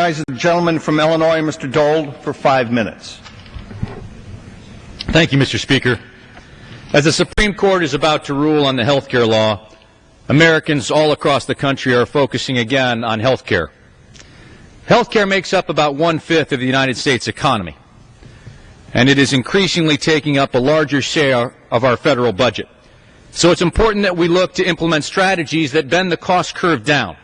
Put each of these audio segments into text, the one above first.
The gentleman from Illinois, Mr. Dold, for 5 minutes. Thank you, Mr. Speaker. As the Supreme Court is about to rule on the health care law, Americans all across the country are focusing again on health care. Health care makes up about 1/5 of the United States economy, and it is increasingly taking up a larger share of our federal budget. So it's important that we look to implement strategies that bend the cost curve down.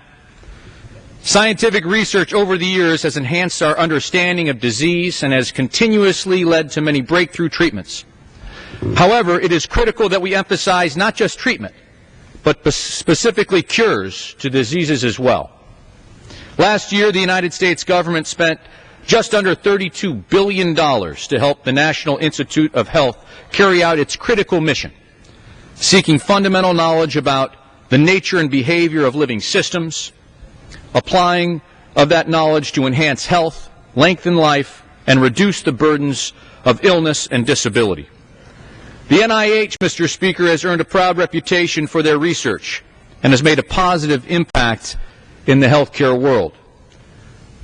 Scientific research over the years has enhanced our understanding of disease and has continuously led to many breakthrough treatments. However, it is critical that we emphasize not just treatment, but specifically cures to diseases as well. Last year, the United States government spent just under $32 billion to help the National Institute of Health carry out its critical mission, seeking fundamental knowledge about the nature and behavior of living systems, applying of that knowledge to enhance health, lengthen life, and reduce the burdens of illness and disability. The NIH, Mr. Speaker, has earned a proud reputation for their research and has made a positive impact in the healthcare world.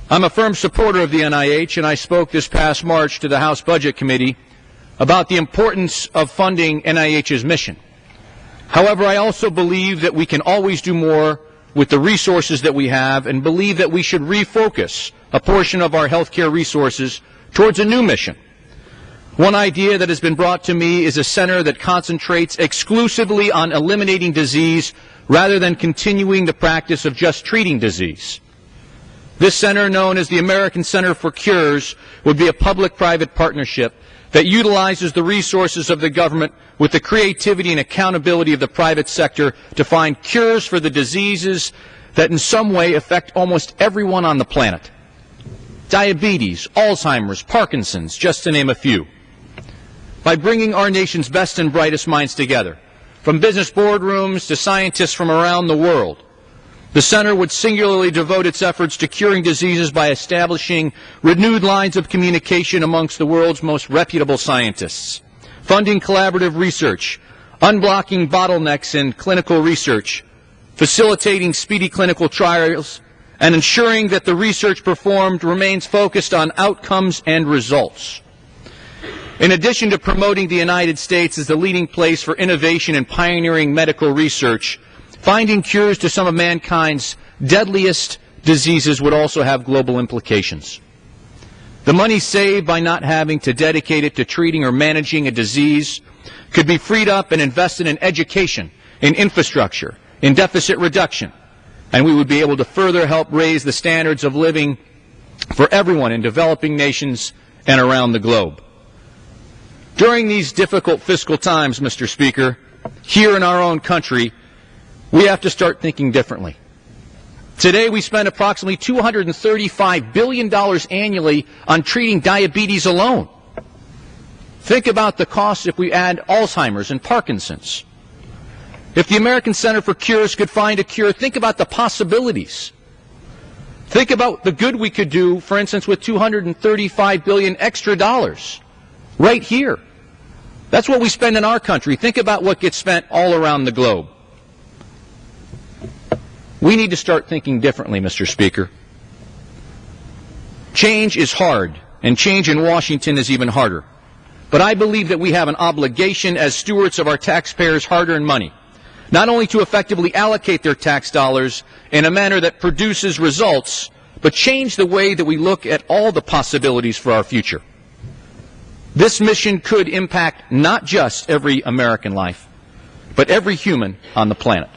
I'm a firm supporter of the NIH, and I spoke this past March to the House Budget Committee about the importance of funding NIH's mission. However, I also believe that we can always do more with the resources that we have, and believe that we should refocus a portion of our healthcare resources towards a new mission. One idea that has been brought to me is a center that concentrates exclusively on eliminating disease rather than continuing the practice of just treating disease. This center, known as the American Center for Cures, would be a public-private partnership that utilizes the resources of the government with the creativity and accountability of the private sector to find cures for the diseases that in some way affect almost everyone on the planet. Diabetes, Alzheimer's, Parkinson's, just to name a few. By bringing our nation's best and brightest minds together, from business boardrooms to scientists from around the world, the center would singularly devote its efforts to curing diseases by establishing renewed lines of communication amongst the world's most reputable scientists, funding collaborative research, unblocking bottlenecks in clinical research, facilitating speedy clinical trials, and ensuring that the research performed remains focused on outcomes and results. In addition to promoting the United States as the leading place for innovation and pioneering medical research, finding cures to some of mankind's deadliest diseases would also have global implications. The money saved by not having to dedicate it to treating or managing a disease could be freed up and invested in education, in infrastructure, in deficit reduction, and we would be able to further help raise the standards of living for everyone in developing nations and around the globe. During these difficult fiscal times, Mr. Speaker, here in our own country, we have to start thinking differently. Today, we spend approximately $235 billion annually on treating diabetes alone. Think about the cost if we add Alzheimer's and Parkinson's. If the American Center for Cures could find a cure, think about the possibilities. Think about the good we could do, for instance, with $235 billion extra dollars right here. That's what we spend in our country. Think about what gets spent all around the globe. We need to start thinking differently, Mr. Speaker. Change is hard, and change in Washington is even harder. But I believe that we have an obligation as stewards of our taxpayers' hard-earned money, not only to effectively allocate their tax dollars in a manner that produces results, but change the way that we look at all the possibilities for our future. This mission could impact not just every American life, but every human on the planet.